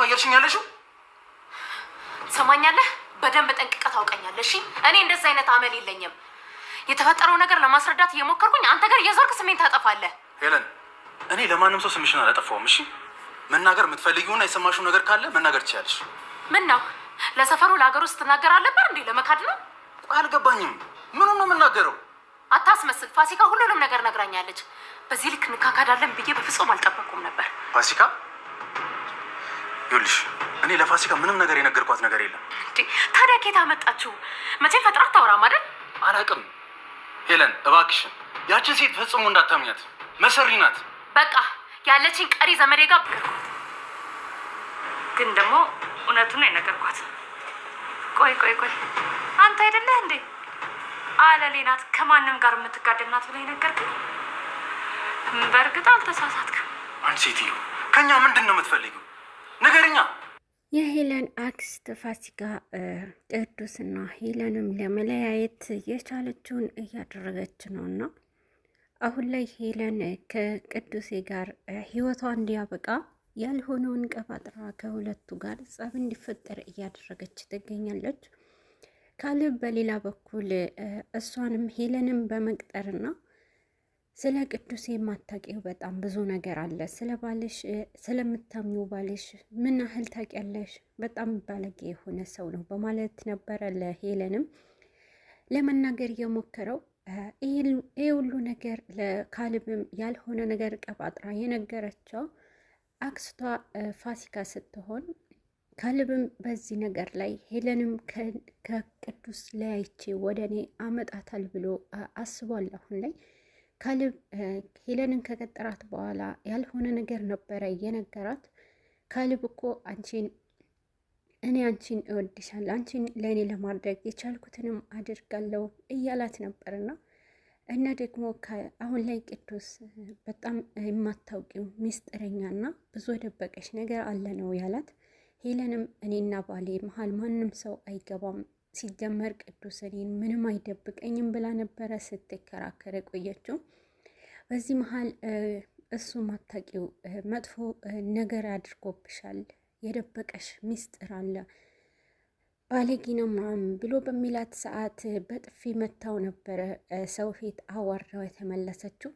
ነው እያልሽኝ ያለሽው? ሰማኛለህ? በደንብ ጠንቅቀህ ታውቀኛለህ። እሺ እኔ እንደዛ አይነት አመል የለኝም። የተፈጠረው ነገር ለማስረዳት እየሞከርኩኝ አንተ ጋር የዞርክ ስሜን ታጠፋለህ። ሄለን እኔ ለማንም ሰው ስምሽን አላጠፋውም። እሺ መናገር የምትፈልጊውና የሰማሽው ነገር ካለ መናገር ትችያለሽ። ምን ነው ለሰፈሩ ለሀገሩ ስትናገር አለበት እንዴ? ለመካድ ነው? አልገባኝም። ምኑን ነው የምናገረው? አታስመስል። ፋሲካ ሁሉንም ነገር ነግራኛለች። በዚህ ልክ እንካካዳለን ብዬ በፍጹም አልጠበቅኩም ነበር። ፋሲካ ይኸውልሽ እኔ ለፋሲካ ምንም ነገር የነገርኳት ነገር የለም። ታዲያ ኬት አመጣችሁ? መቼም ፈጥራ አታወራም አይደል? አላውቅም። ሄለን እባክሽን ያችን ሴት ፈጽሞ እንዳታምኛት፣ መሰሪ ናት። በቃ ያለችኝ ቀሪ ዘመዴ ጋር ግን ደግሞ እውነቱን የነገርኳት። ቆይ አንተ አይደለህ እንዴ አለሌ ናት ከማንም ጋር የምትጋደል ብለህ ነገርከኝ? በእርግጥ አልተሳሳትክም። አንቺ ሴትዮ ከኛ ምንድን ነው የምትፈልጊው? ንገሪኛ። የሄለን አክስት ፋሲካ ቅዱስና ሄለንም ለመለያየት የቻለችውን እያደረገች ነውና አሁን ላይ ሄለን ከቅዱሴ ጋር ህይወቷ እንዲያበቃ ያልሆነውን ቀባጥራ ከሁለቱ ጋር ጸብ እንዲፈጠር እያደረገች ትገኛለች። ካሌብ በሌላ በኩል እሷንም ሄለንም በመቅጠርና ስለ ቅዱሴ የማታውቂው በጣም ብዙ ነገር አለ፣ ስለ ባልሽ ስለምታምኚው ባልሽ ምን ያህል ታውቂያለሽ? በጣም ባለጌ የሆነ ሰው ነው በማለት ነበረ ለሄለንም ለመናገር የሞከረው። ይህ ሁሉ ነገር ለካሌብም ያልሆነ ነገር ቀባጥራ የነገረችው አክስቷ ፋሲካ ስትሆን ካሌብም በዚህ ነገር ላይ ሄለንም ከቅዱስ ለያይቼ ወደ እኔ አመጣታል ብሎ አስቧል። አሁን ላይ ካሌብ ሄለንን ከቀጠራት በኋላ ያልሆነ ነገር ነበረ የነገራት። ካሌብ እኮ እኔ አንቺን እወድሻለሁ፣ አንቺን ለእኔ ለማድረግ የቻልኩትንም አድርጋለሁ እያላት ነበርና እና ደግሞ አሁን ላይ ቅዱስ በጣም የማታውቂው ሚስጥረኛና ብዙ የደበቀሽ ነገር አለ ነው ያላት። ሄለንም እኔና ባሌ መሀል ማንም ሰው አይገባም፣ ሲጀመር ቅዱስ እኔን ምንም አይደብቀኝም ብላ ነበረ ስትከራከር ቆየችው። በዚህ መሀል እሱ ማታውቂው መጥፎ ነገር አድርጎብሻል፣ የደበቀሽ ሚስጥር አለ፣ ባለጌ ነው ምናምን ብሎ በሚላት ሰዓት በጥፊ መታው ነበረ። ሰው ፊት አዋራው የተመለሰችው።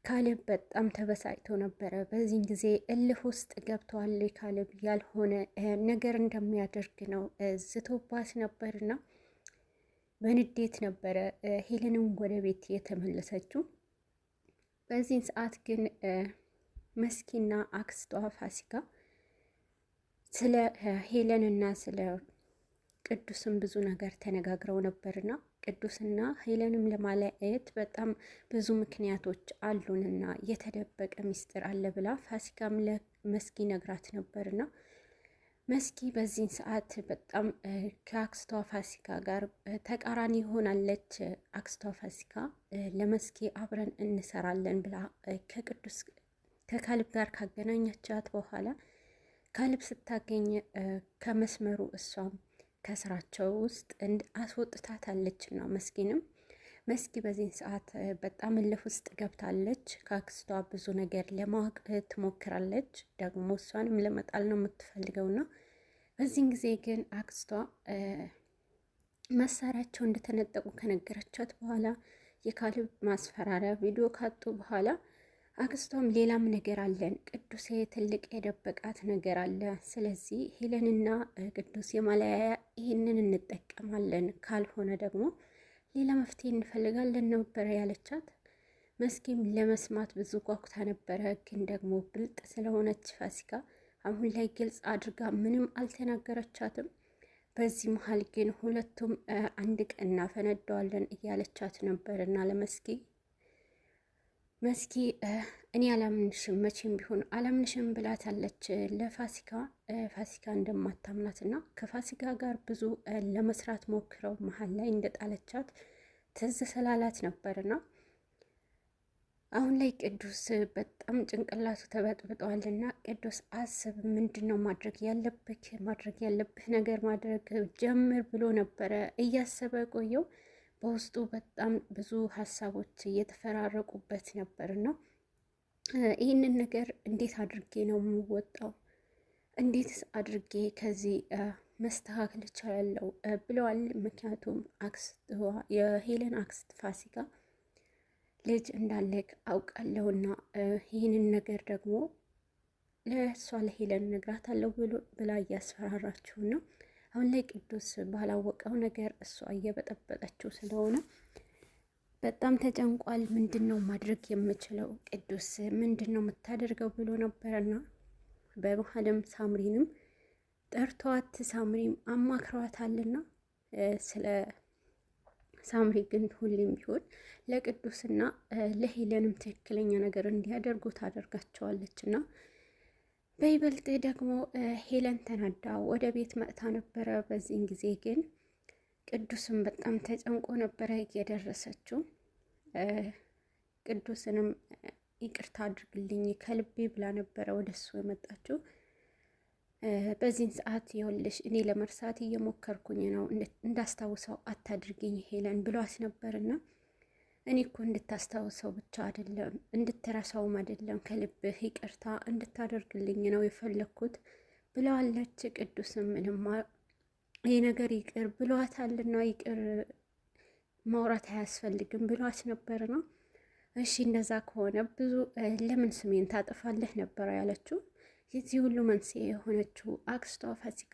ካሌብ በጣም ተበሳጭቶ ነበረ። በዚህን ጊዜ እልህ ውስጥ ገብተዋል። ካሌብ ያልሆነ ነገር እንደሚያደርግ ነው ዝቶባት ነበርና በንዴት ነበረ ሄለንም ወደ ቤት የተመለሰችው። በዚህን ሰዓት ግን መስኪና አክስቷ ፋሲካ ስለ ሄለንና ስለ ቅዱስም ብዙ ነገር ተነጋግረው ነበርና ቅዱስና ሄለንም ለማለያየት በጣም ብዙ ምክንያቶች አሉንና የተደበቀ ሚስጥር አለ ብላ ፋሲካም ለመስኪ ነግራት ነበርና መስኪ በዚህን ሰዓት በጣም ከአክስቷ ፋሲካ ጋር ተቃራኒ ሆናለች። አክስቷ ፋሲካ ለመስኪ አብረን እንሰራለን ብላ ከካሌብ ጋር ካገናኘቻት በኋላ ካሌብ ስታገኝ ከመስመሩ እሷም ከስራቸው ውስጥ አስወጥታታለችና መስኪ በዚህን ሰዓት በጣም እልህ ውስጥ ገብታለች። ከአክስቷ ብዙ ነገር ለማወቅ ትሞክራለች። ደግሞ እሷንም ለመጣል ነው የምትፈልገውና በዚህን ጊዜ ግን አክስቷ መሳሪያቸው እንደተነጠቁ ከነገረቻት በኋላ የካሌብ ማስፈራሪያ ቪዲዮ ካጡ በኋላ አክስቷም ሌላም ነገር አለን፣ ቅዱሴ ትልቅ የደበቃት ነገር አለ፣ ስለዚህ ሄለንና ቅዱስ የማለያያ ይህንን እንጠቀማለን፣ ካልሆነ ደግሞ ሌላ መፍትሄ እንፈልጋለን ነበረ ያለቻት። መስኪም ለመስማት ብዙ ጓጉታ ነበረ። ግን ደግሞ ብልጥ ስለሆነች ፋሲካ አሁን ላይ ግልጽ አድርጋ ምንም አልተናገረቻትም። በዚህ መሀል ግን ሁለቱም አንድ ቀን እናፈነደዋለን እያለቻት ነበርና መስኪ እኔ አላምንሽም፣ መቼም ቢሆን አላምንሽም ብላታለች ለፋሲካ። ፋሲካ እንደማታምናትና ከፋሲካ ጋር ብዙ ለመስራት ሞክረው መሀል ላይ እንደጣለቻት ትዝ ስላላት ነበርና አሁን ላይ ቅዱስ በጣም ጭንቅላቱ ተበጥብጠዋልና ቅዱስ አስብ፣ ምንድን ነው ማድረግ ያለብህ ነገር ማድረግ ጀምር ብሎ ነበረ እያሰበ ቆየው። በውስጡ በጣም ብዙ ሀሳቦች እየተፈራረቁበት ነበርና ይህንን ነገር እንዴት አድርጌ ነው የምወጣው? እንዴት አድርጌ ከዚህ መስተካከል እችላለሁ ብለዋል። ምክንያቱም የሄለን አክስት ፋሲካ ልጅ እንዳለክ አውቃለሁና ይህንን ነገር ደግሞ ለእሷ ለሄለን ነግራታለሁ ብላ እያስፈራራችሁ ነው። አሁን ላይ ቅዱስ ባላወቀው ነገር እሷ እየበጠበጠችው ስለሆነ በጣም ተጨንቋል። ምንድን ነው ማድረግ የምችለው ቅዱስ ምንድን ነው የምታደርገው ብሎ ነበረና በመሀልም ሳምሪንም ጠርተዋት ሳምሪም አማክረዋታልና ስለ ሳምሪ ግን ሁሌም ቢሆን ለቅዱስና ለሄለንም ትክክለኛ ነገር እንዲያደርጉ ታደርጋቸዋለችና በይበልጥ ደግሞ ሄለን ተናዳ ወደ ቤት መጥታ ነበረ። በዚህን ጊዜ ግን ቅዱስም በጣም ተጨንቆ ነበረ የደረሰችው። ቅዱስንም ይቅርታ አድርግልኝ ከልቤ ብላ ነበረ ወደ እሱ የመጣችው። በዚህን ሰዓት ይኸውልሽ እኔ ለመርሳት እየሞከርኩኝ ነው፣ እንዳስታውሰው አታድርግኝ ሄለን ብሏት ነበርና እኔ እኮ እንድታስታውሰው ብቻ አይደለም እንድትረሳውም አይደለም ከልብህ ይቅርታ እንድታደርግልኝ ነው የፈለግኩት ብለዋለች። ቅዱስም ምንም ይህ ነገር ይቅር ብሏታልና ይቅር ማውራት አያስፈልግም ብሏት ነበር ነው። እሺ እንደዛ ከሆነ ብዙ ለምን ስሜን ታጠፋለህ ነበር ያለችው። የዚህ ሁሉ መንስኤ የሆነችው አክስቷ ፋሲካ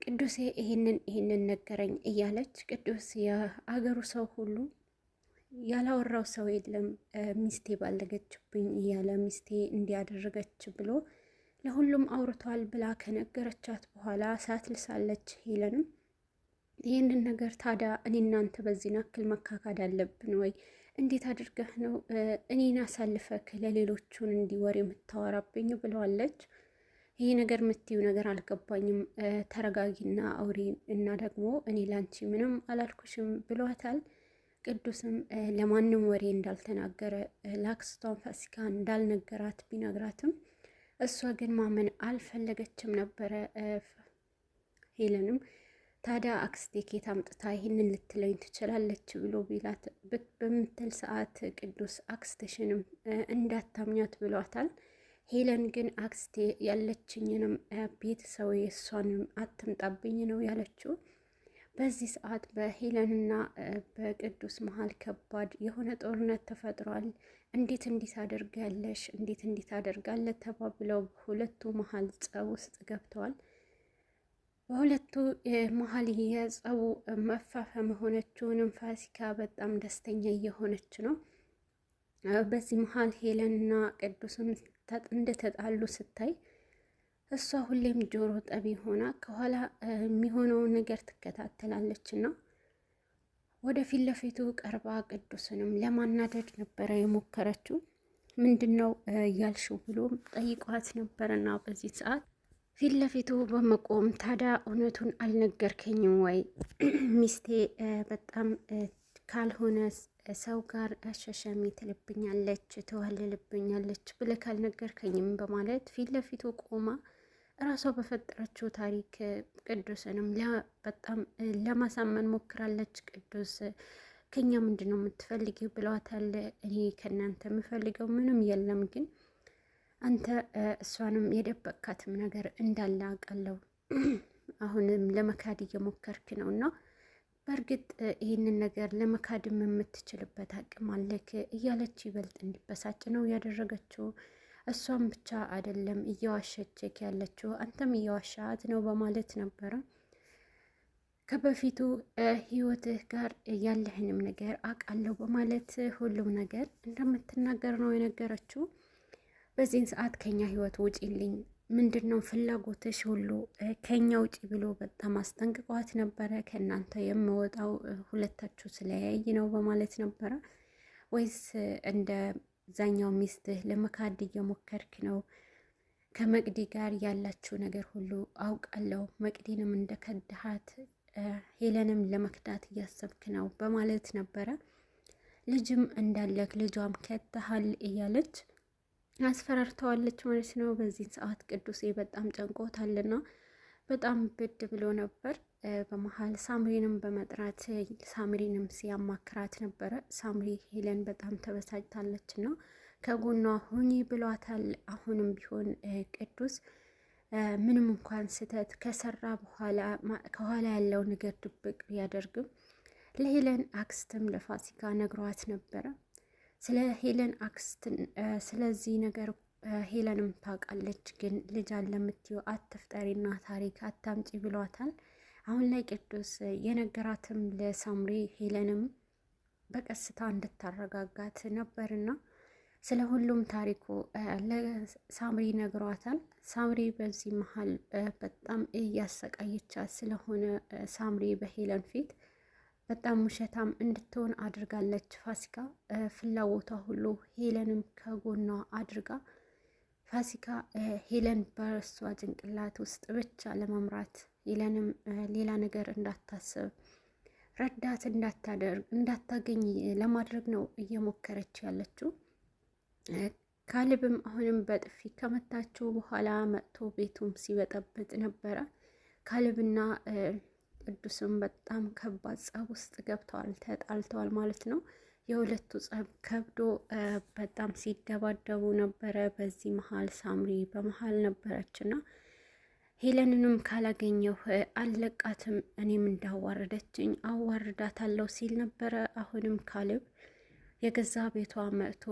ቅዱሴ ይህንን ነገረኝ እያለች ቅዱስ የአገሩ ሰው ሁሉ ያላወራው ሰው የለም ሚስቴ ባለገችብኝ እያለ ሚስቴ እንዲያደረገች ብሎ ለሁሉም አውርቷል ብላ ከነገረቻት በኋላ ሳትልሳለች። ሄለንም ይህንን ነገር ታዲያ እኔ እናንተ በዚህ ናክል መካካድ አለብን ወይ? እንዴት አድርገህ ነው እኔን አሳልፈክ ለሌሎቹን እንዲወር የምታወራብኝ ብለዋለች። ይህ ነገር የምትይው ነገር አልገባኝም፣ ተረጋጊና አውሪ እና ደግሞ እኔ ላንቺ ምንም አላልኩሽም ብሏታል። ቅዱስም ለማንም ወሬ እንዳልተናገረ ለአክስቷን ፋሲካ እንዳልነገራት ቢነግራትም እሷ ግን ማመን አልፈለገችም ነበረ። ሄለንም ታዲያ አክስቴ ኬት አምጥታ ይህንን ልትለኝ ትችላለች ብሎ ቢላት በምትል ሰዓት ቅዱስ አክስትሽንም እንዳታምኛት ብሏታል። ሄለን ግን አክስቴ ያለችኝንም ቤተሰብ የእሷንም አትምጣብኝ ነው ያለችው። በዚህ ሰዓት በሄለንና በቅዱስ መሀል ከባድ የሆነ ጦርነት ተፈጥሯል። እንዴት አደርጋለሽ እንዴት አደርጋለ ተባብለው ሁለቱ መሀል ጸብ ውስጥ ገብተዋል። በሁለቱ መሀል የጸቡ መፋፈም ሆነችውንም ፋሲካ በጣም ደስተኛ እየሆነች ነው። በዚህ መሀል ሄለንና ቅዱስም እንደተጣሉ ስታይ እሷ ሁሌም ጆሮ ጠቢ ሆና ከኋላ የሚሆነውን ነገር ትከታተላለች እና ወደ ፊት ለፊቱ ቀርባ ቅዱስንም ለማናደድ ነበረ የሞከረችው። ምንድን ነው ያልሽው ብሎ ጠይቋት ነበረና በዚህ ሰዓት ፊት ለፊቱ በመቆም ታዲያ እውነቱን አልነገርከኝም ወይ? ሚስቴ በጣም ካልሆነ ሰው ጋር አሸሸሚ ትልብኛለች፣ ትዋልልብኛለች ብለህ ካልነገርከኝም በማለት ፊት ለፊቱ ቆማ እራሷ በፈጠረችው ታሪክ ቅዱስንም በጣም ለማሳመን ሞክራለች። ቅዱስ ከኛ ምንድን ነው የምትፈልጊው ብለዋታል። እኔ ከእናንተ የምፈልገው ምንም የለም፣ ግን አንተ እሷንም የደበቅካትም ነገር እንዳለ አውቃለሁ። አሁንም ለመካድ እየሞከርክ ነው እና በእርግጥ ይህንን ነገር ለመካድም የምትችልበት አቅም አለክ እያለች ይበልጥ እንዲበሳጭ ነው ያደረገችው። እሷም ብቻ አይደለም እየዋሸችክ ያለችው አንተም እየዋሻት ነው በማለት ነበረ። ከበፊቱ ህይወትህ ጋር ያለህንም ነገር አውቃለሁ በማለት ሁሉም ነገር እንደምትናገር ነው የነገረችው። በዚህን ሰዓት ከኛ ህይወት ውጪልኝ፣ ምንድን ነው ፍላጎትሽ ሁሉ ከኛ ውጪ ብሎ በጣም አስጠንቅቋት ነበረ። ከእናንተ የምወጣው ሁለታችሁ ስለያይ ነው በማለት ነበረ። ወይስ እንደ ዛኛው ሚስትህ ለመካድ እየሞከርክ ነው? ከመቅዲ ጋር ያላችሁ ነገር ሁሉ አውቃለሁ፣ መቅዲንም እንደከዳሃት ሄለንም ለመክዳት እያሰብክ ነው በማለት ነበረ። ልጅም እንዳለክ ልጇም ከተሃል እያለች አስፈራርተዋለች ማለት ነው። በዚህ ሰዓት ቅዱሴ በጣም ጨንቆታልና በጣም ብድ ብሎ ነበር። በመሀል ሳምሪንም በመጥራት ሳምሪንም ሲያማክራት ነበረ። ሳምሪ ሄለን በጣም ተበሳጭታለች እና ከጎኗ ሁኚ ብሏታል። አሁንም ቢሆን ቅዱስ ምንም እንኳን ስህተት ከሰራ በኋላ ከኋላ ያለው ነገር ድብቅ ቢያደርግም ለሄለን አክስትም ለፋሲካ ነግሯት ነበረ። ስለ ሄለን አክስትን ስለዚህ ነገር ሄለንም ታውቃለች። ግን ልጅ አለ የምትይው አትፍጠሪና ታሪክ አታምጪ ብሏታል። አሁን ላይ ቅዱስ የነገራትም ለሳምሪ ሄለንም በቀስታ እንድታረጋጋት ነበርና ስለ ሁሉም ታሪኩ ለሳምሪ ነግሯታል። ሳምሪ በዚህ መሀል በጣም እያሰቃየቻት ስለሆነ ሳምሪ በሄለን ፊት በጣም ውሸታም እንድትሆን አድርጋለች። ፋሲካ ፍላጎቷ ሁሉ ሄለንም ከጎኗ አድርጋ ፋሲካ ሄለን በእሷ ጭንቅላት ውስጥ ብቻ ለመምራት ሄለንም ሌላ ነገር እንዳታስብ ረዳት እንዳታገኝ ለማድረግ ነው እየሞከረች ያለችው። ካሌብም አሁንም በጥፊ ከመታችው በኋላ መጥቶ ቤቱም ሲበጠብጥ ነበረ። ካሌብና ቅዱስም በጣም ከባድ ጸብ ውስጥ ገብተዋል፣ ተጣልተዋል ማለት ነው። የሁለቱ ጸብ ከብዶ በጣም ሲደባደቡ ነበረ። በዚህ መሀል ሳምሪ በመሀል ነበረችና ሄለንንም ካላገኘሁ አልለቃትም፣ እኔም እንዳዋረደችኝ አዋርዳታለሁ ሲል ነበረ። አሁንም ካሌብ የገዛ ቤቷ መጥቶ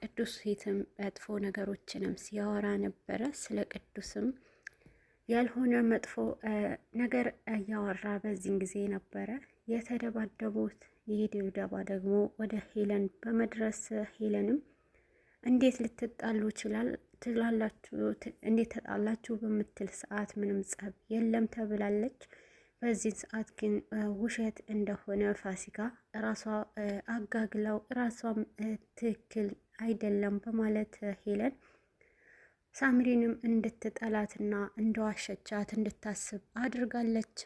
ቅዱስ ፊትም መጥፎ ነገሮችንም ሲያወራ ነበረ። ስለ ቅዱስም ያልሆነ መጥፎ ነገር እያወራ በዚህን ጊዜ ነበረ የተደባደቡት። ይህ ድብደባ ደግሞ ወደ ሄለን በመድረስ ሄለንም እንዴት ልትጣሉ ትላላችሁ? እንዴት ተጣላችሁ? በምትል ሰዓት ምንም ጸብ የለም ተብላለች። በዚህ ሰዓት ግን ውሸት እንደሆነ ፋሲካ ራሷ አጋግለው ራሷም ትክክል አይደለም በማለት ሄለን ሳምሪንም እንድትጠላትና እንደዋሸቻት እንድታስብ አድርጋለች።